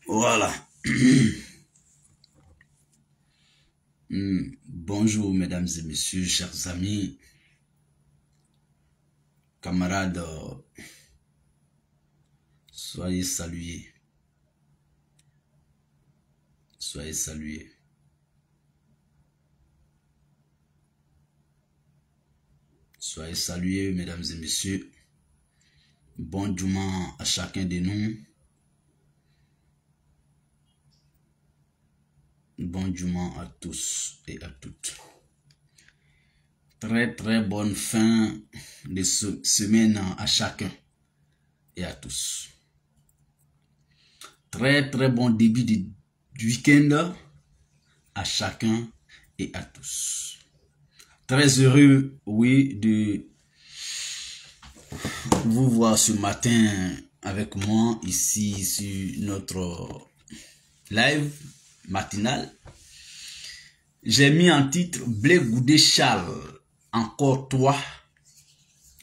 Voilà. Bonjour mesdames et messieurs, chers amis, camarades, soyez salués. Soyez salués. Soyez salués mesdames et messieurs. Bon Juma à chacun de nous. Bon Juma à tous et à toutes. Très bonne fin de semaine à chacun et à tous. Très bon début du week-end à chacun et à tous. Très heureux, oui, de vous voir ce matin avec moi ici sur notre live matinal. J'ai mis en titre Blé Goudé Charles, encore toi.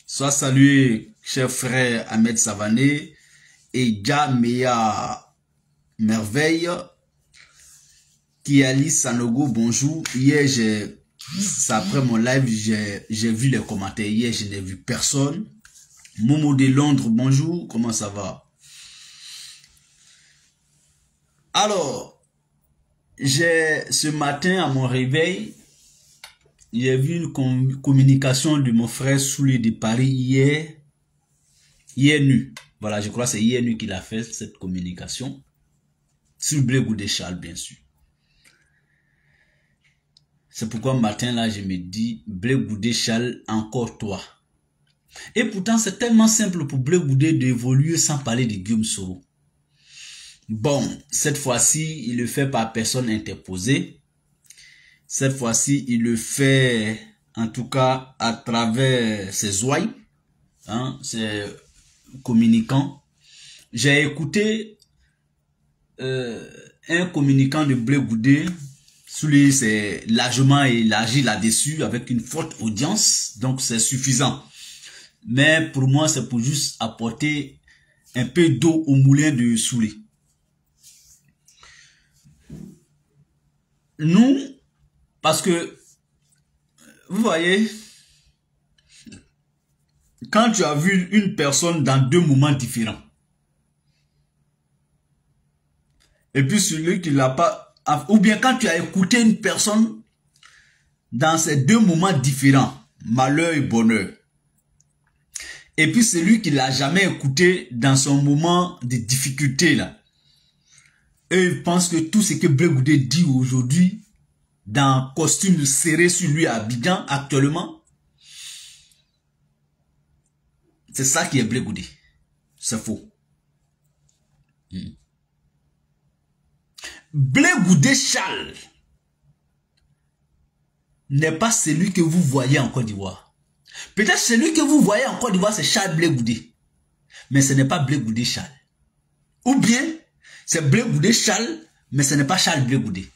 Sois salué, cher frère Ahmed Savané et Jamea Merveille. Kiali Sanogo, bonjour. Hier, après mon live, j'ai vu les commentaires. Hier, je n'ai vu personne. Momo de Londres, bonjour. Comment ça va? Alors, ce matin, à mon réveil, j'ai vu une communication de mon frère Soulé de Paris hier nuit. Voilà, je crois que c'est hier nuit qu'il a fait cette communication. Sur Blé Goudé Charles, bien sûr. C'est pourquoi matin là, je me dis, Blé Goudé Charles, encore toi. Et pourtant, c'est tellement simple pour Blé Goudé d'évoluer sans parler de Guillaume Soro. Bon, cette fois-ci, il le fait par personne interposée. Cette fois-ci, il le fait, en tout cas, à travers ses ouailles, ses communicants. J'ai écouté un communicant de Blé Goudé. Soulé s'est largement élargi là-dessus avec une forte audience, donc c'est suffisant. Mais pour moi, c'est pour juste apporter un peu d'eau au moulin de Soulé. Nous, parce que, vous voyez, quand tu as vu une personne dans deux moments différents, et puis celui qui l'a pas, ou bien quand tu as écouté une personne dans ces deux moments différents, malheur et bonheur, et puis celui qui l'a jamais écouté dans son moment de difficulté là, et il pense que tout ce que Blé Goudé dit aujourd'hui, dans costume serré sur lui à Abidjan actuellement, c'est ça qui est Blé Goudé. C'est faux. Blé Goudé Charles n'est pas celui que vous voyez en Côte d'Ivoire. Peut-être celui que vous voyez en Côte d'Ivoire, c'est Charles Blé Goudé. Mais ce n'est pas Blé Goudé Charles. Ou bien, c'est Blé Goudé Charles, mais ce n'est pas Charles Blé Goudé.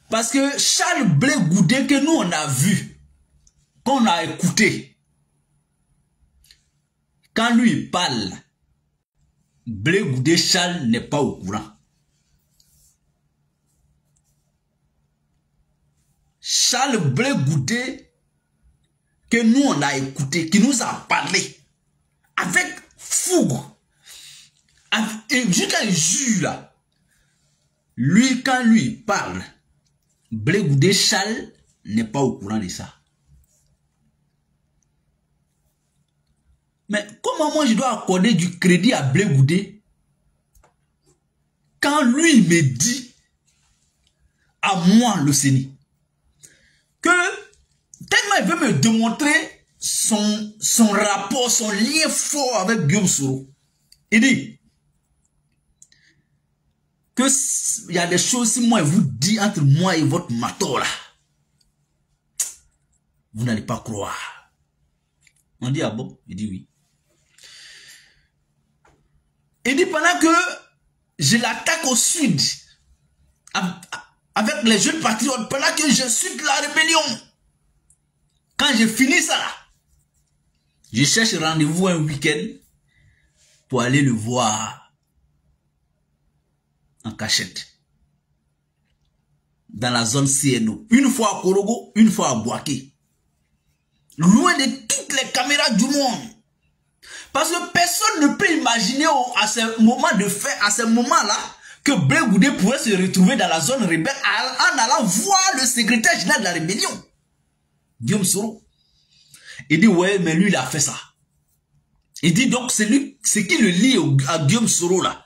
Parce que Charles Blé Goudé que nous on a vu, qu'on a écouté, quand lui il parle, Blé Goudé Charles n'est pas au courant. Charles Blé Goudé que nous on a écouté, qui nous a parlé avec fougue, et jusqu'à un jure là, lui quand lui il parle, Blé Goudé Charles n'est pas au courant de ça. Mais comment moi je dois accorder du crédit à Blé Goudé quand lui me dit à moi le CENI que tellement il veut me démontrer son rapport, son lien fort avec Guillaume Soro. Il dit que il y a des choses, si moi je vous dis entre moi et votre mato là, vous n'allez pas croire. On dit ah bon? Il dit oui. Il dit pendant que je l'attaque au sud avec les jeunes patriotes, pendant que je suis de la rébellion, quand j'ai fini ça là, je cherche rendez-vous un week-end pour aller le voir en cachette. Dans la zone CNO. Une fois à Korogo, une fois à Boaké. Loin de toutes les caméras du monde. Parce que personne ne peut imaginer à ce moment de fait, à ce moment-là, que Blé Goudé pourrait se retrouver dans la zone rebelle en allant voir le secrétaire général de la rébellion, Guillaume Soro. Il dit, ouais, mais lui, il a fait ça. Il dit donc, c'est lui, ce qui le lie à Guillaume Soro là.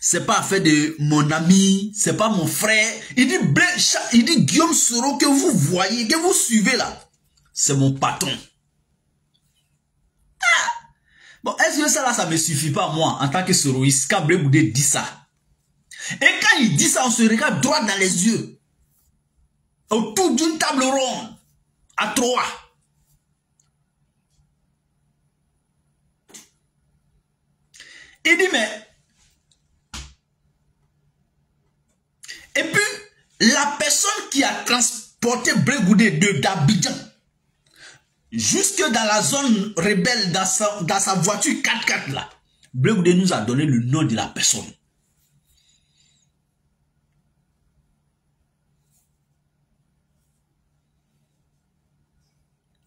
C'est pas affaire de mon ami, c'est pas mon frère. Il dit Guillaume Soro que vous voyez, que vous suivez là, c'est mon patron. Ah! Bon, est-ce que ça là, ça me suffit pas moi, en tant que soroïste, quand Blé Goudé dit ça? Et quand il dit ça, on se regarde droit dans les yeux. Autour d'une table ronde, à 3. Il dit, mais... Et puis, la personne qui a transporté Blé Goudé d'Abidjan jusque dans la zone rebelle, dans sa voiture 4x4 là, Blé Goudé nous a donné le nom de la personne.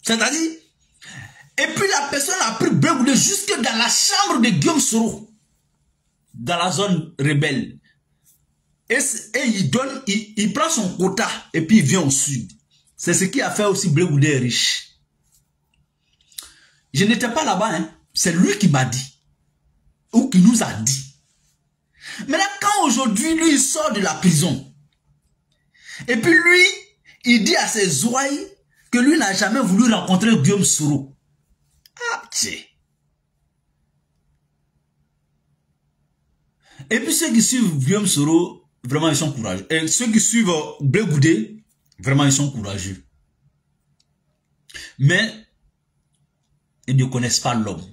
C'est-à-dire, et puis la personne a pris Blé Goudé jusque dans la chambre de Guillaume Soro, dans la zone rebelle. Et il prend son quota et puis il vient au sud. C'est ce qui a fait aussi Blé Goudé riche. Je n'étais pas là-bas, hein. C'est lui qui m'a dit. Ou qui nous a dit. Mais là, quand aujourd'hui, lui, il sort de la prison. Et puis lui, il dit à ses ouailles que lui n'a jamais voulu rencontrer Guillaume Soro. Ah, tiens. Et puis ceux qui suivent Guillaume Soro, vraiment, ils sont courageux. Et ceux qui suivent Blé Goudé, vraiment, ils sont courageux. Mais, ils ne connaissent pas l'homme.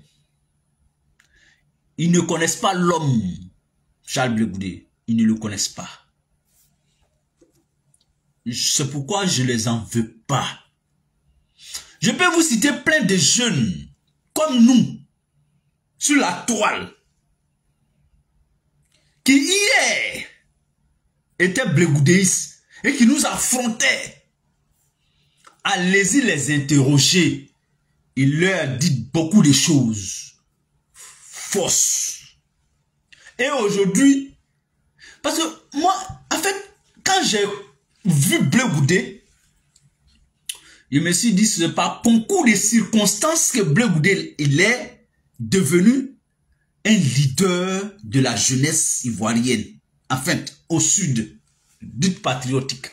Ils ne connaissent pas l'homme, Charles Blé Goudé. Ils ne le connaissent pas. C'est pourquoi je ne les en veux pas. Je peux vous citer plein de jeunes, comme nous, sur la toile, qui hier étaient blégoudéistes et qui nous affrontaient. Allez-y les interroger. Il leur dit beaucoup de choses fausses. Et aujourd'hui, parce que moi, en fait, quand j'ai vu Blé Goudé, je me suis dit, c'est par concours de circonstances que Blé Goudé, il est devenu un leader de la jeunesse ivoirienne. Enfin, au sud, dite patriotique.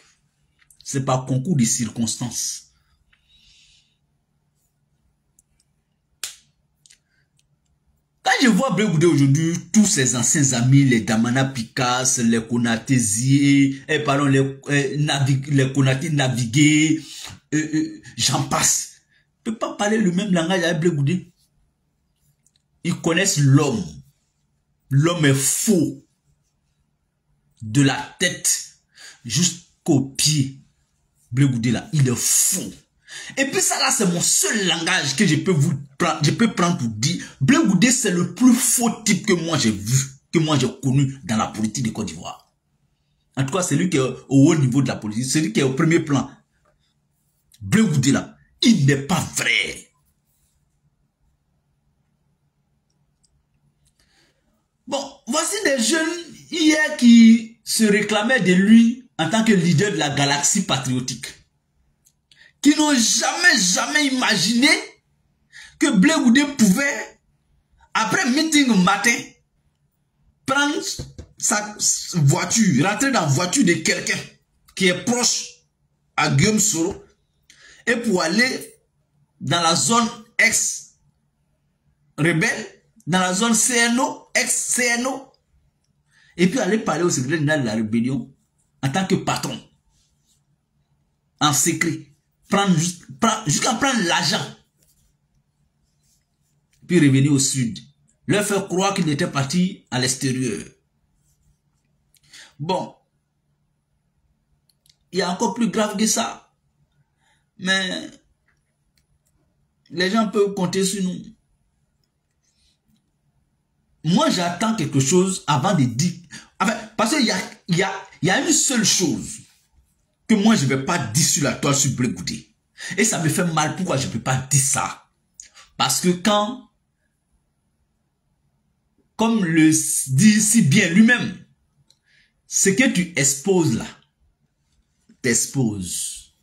C'est par concours de circonstances. Quand je vois Blé Goudé aujourd'hui, tous ses anciens amis, les Damana Picasse, les Konatésiers, pardon, les Konaté Navigué, j'en passe. Je ne peux pas parler le même langage avec Blé Goudé. Ils connaissent l'homme. L'homme est faux. De la tête jusqu'aux pieds. Blé Goudé là, il est faux. Et puis ça là, c'est mon seul langage que je peux prendre pour dire. Blé Goudé, c'est le plus faux type que moi j'ai vu, que moi j'ai connu dans la politique de Côte d'Ivoire. En tout cas, c'est lui qui est au haut niveau de la politique, c'est lui qui est au premier plan. Blé Goudé là, il n'est pas vrai. Bon, voici des jeunes hier qui se réclamaient de lui en tant que leader de la galaxie patriotique. Qui n'ont jamais imaginé que Blé Goudé pouvait, après meeting matin, prendre sa voiture, rentrer dans la voiture de quelqu'un qui est proche à Guillaume Soro et pour aller dans la zone ex-rebelle, dans la zone CNO, ex-CNO, et puis aller parler au secrétaire général de la rébellion en tant que patron, en secret. Jusqu'à prendre l'argent. Puis revenir au sud. Leur faire croire qu'il était parti à l'extérieur. Bon. Il y a encore plus grave que ça. Mais les gens peuvent compter sur nous. Moi, j'attends quelque chose avant de dire. Enfin, Parce qu'il y a une seule chose que moi je ne vais pas dire sur la toile sur Blé Goudé. Et ça me fait mal. Pourquoi je ne peux pas dire ça? Parce que quand, comme le dit si bien lui-même, ce que tu exposes là, t'exposes.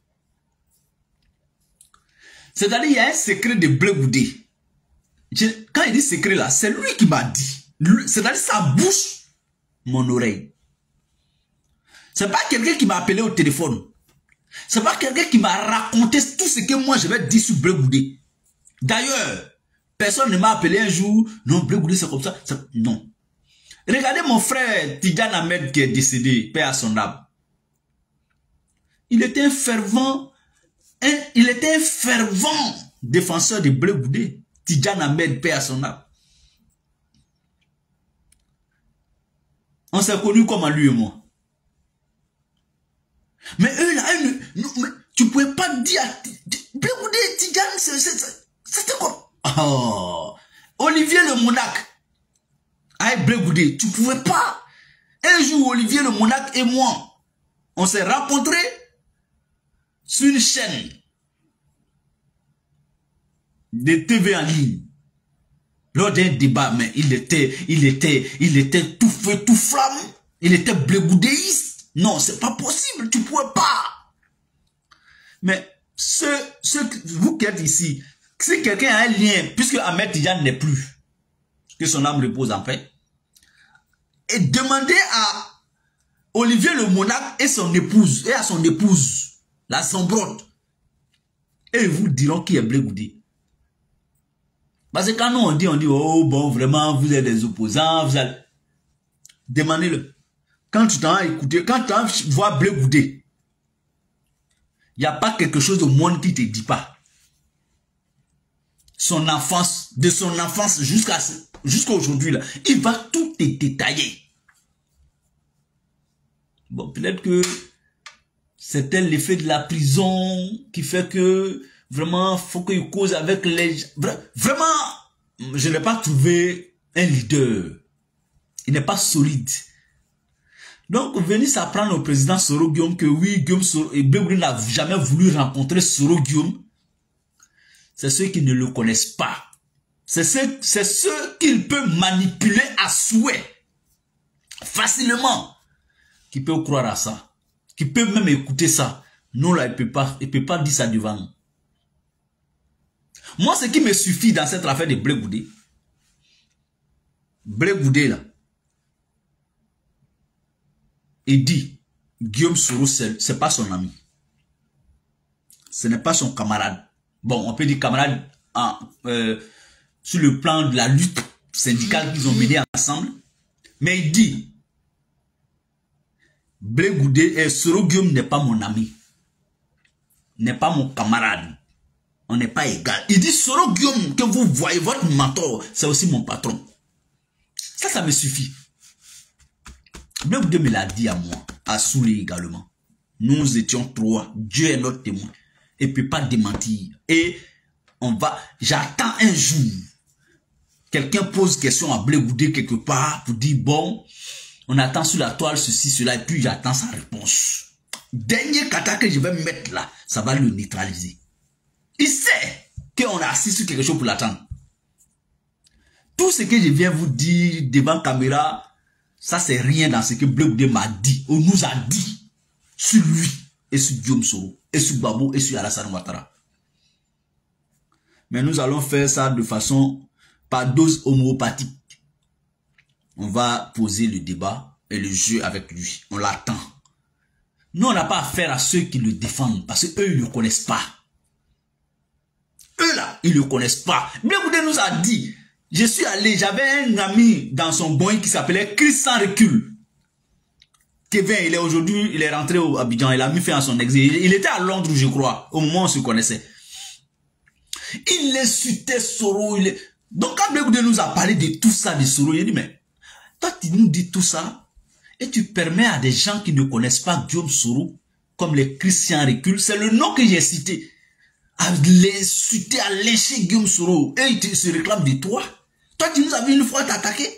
C'est-à-dire, il y a un secret de Blé Goudé. Quand il dit secret là, c'est lui qui m'a dit. C'est-à-dire, sa bouche, mon oreille. C'est pas quelqu'un qui m'a appelé au téléphone. C'est pas quelqu'un qui m'a raconté tout ce que moi je vais dire sur Blé Goudé. D'ailleurs, personne ne m'a appelé un jour. Non, Blé Goudé c'est comme ça. Non. Regardez mon frère Tidjane Ahmed qui est décédé, paix à son âme. Il était un fervent défenseur de Blé Goudé. Tidjane Ahmed, paix à son âme. On s'est connus comme lui et moi. Mais eux là, tu ne pouvais pas dire Blé Goudé, Tidjane, c'était quoi? Oh, Olivier le Monarque. Avec Blé Goudé, tu ne pouvais pas. Un jour, Olivier le Monarque et moi, on s'est rencontrés sur une chaîne de TV en ligne. Lors d'un débat, mais il était tout feu, tout flamme. Il était Blé Goudéiste. Non, c'est pas possible, tu ne pouvais pas. Mais vous qui êtes ici, si quelqu'un a un lien, puisque Ahmed Tidjane n'est plus, que son âme repose en paix, et demandez à Olivier le Monarque et son épouse, et à son épouse, la Zambrotte, et ils vous diront qui est Blé Goudé. Parce que quand nous on dit, oh bon, vraiment, vous êtes des opposants, vous allez... Demandez-le. Quand tu t'en as écouté, quand tu as vois Blé Goudé, il n'y a pas quelque chose au monde qui ne te dit pas. Son enfance, de son enfance jusqu'à aujourd'hui, là, il va tout te détailler. Bon, peut-être que c'était l'effet de la prison qui fait que vraiment, faut qu'il cause avec les... Vraiment, je n'ai pas trouvé un leader. Il n'est pas solide. Donc, venir s'apprendre au président Soro Guillaume que oui, Guillaume Soro, et Blé Goudé n'a jamais voulu rencontrer Soro Guillaume. C'est ceux qui ne le connaissent pas. C'est ceux qu'il peut manipuler à souhait. Facilement. Qui peut croire à ça. Qui peut même écouter ça. Non, là, il peut pas dire ça devant nous. Moi, ce qui me suffit dans cette affaire de Blé Goudé, là, il dit, Guillaume Soro, c'est pas son ami. Ce n'est pas son camarade. Bon, on peut dire camarade sur le plan de la lutte syndicale qu'ils ont menée ensemble. Mais il dit, Blé Goudé et Soro Guillaume n'est pas mon ami. N'est pas mon camarade. On n'est pas égal. Il dit, Soro Guillaume, que vous voyez, votre mentor, c'est aussi mon patron. Ça me suffit. Blé Goudé me l'a dit à moi, à Soulé également. Nous étions trois. Dieu est notre témoin. Et ne peut pas démentir. Et j'attends un jour, quelqu'un pose question à Blé Goudé quelque part pour dire, bon, on attend sur la toile ceci, cela, et puis j'attends sa réponse. Dernier kata que je vais mettre là, ça va le neutraliser. Il sait qu'on a assis sur quelque chose pour l'attendre. Tout ce que je viens vous dire devant caméra, ça c'est rien dans ce que Blé Goudé m'a dit, ou nous a dit, sur lui, et sur Guillaume Soro, et sur Babo, et sur Alassane Ouattara. Mais nous allons faire ça de façon, par dose homéopathique. On va poser le débat et le jeu avec lui. On l'attend. Nous, on n'a pas affaire à ceux qui le défendent, parce qu'eux, ils ne le connaissent pas. Eux là, ils ne le connaissent pas. Blé Goudé nous a dit, je suis allé, j'avais un ami dans son Boeing qui s'appelait Chris sans recul. Kevin, il est aujourd'hui, il est rentré au Abidjan, il a mis fin à son exil. Il était à Londres, je crois, au moment où on se connaissait. Il insultait Soro. Donc quand Blé Goudé nous a parlé de tout ça, de Soro, il a dit, mais toi tu nous dis tout ça, et tu permets à des gens qui ne connaissent pas Guillaume Soro, comme les Christian Recul, c'est le nom que j'ai cité, à l'insulter, à lécher Guillaume Soro, et il se réclame de toi. Toi tu nous as vu une fois t'attaquer.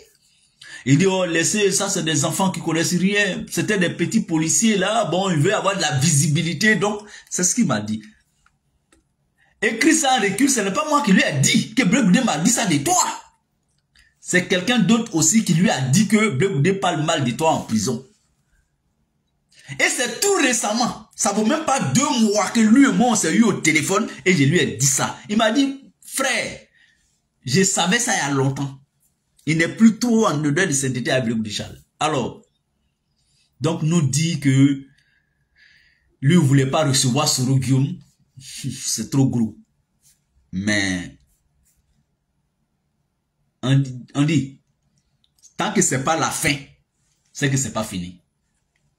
Il dit, oh, laissez, ça c'est des enfants qui connaissent rien. C'était des petits policiers là. Bon, il veut avoir de la visibilité. Donc, c'est ce qu'il m'a dit. Écrit ça en recul, ce n'est pas moi qui lui ai dit que Blé Goudé m'a dit ça de toi. C'est quelqu'un d'autre aussi qui lui a dit que Blé Goudé parle mal de toi en prison. Et c'est tout récemment. Ça vaut même pas 2 mois que lui et moi on s'est eu au téléphone et je lui ai dit ça. Il m'a dit, frère, je savais ça il y a longtemps. Il n'est plus trop en odeur de sainteté à Blé Goudé Charles. Alors, donc nous dit que lui ne voulait pas recevoir Soro Guillaume. C'est trop gros. Mais on dit, tant que c'est pas la fin, c'est que c'est pas fini.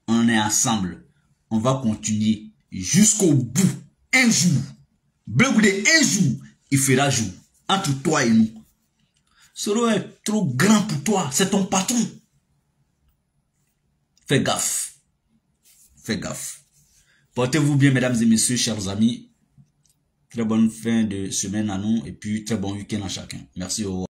On est ensemble. On va continuer jusqu'au bout. Un jour. Blé Goudé, un jour, il fera jour. Entre toi et nous. Soro est trop grand pour toi. C'est ton patron. Fais gaffe. Fais gaffe. Portez-vous bien, mesdames et messieurs, chers amis. Très bonne fin de semaine à nous. Et puis, très bon week-end à chacun. Merci. Au revoir.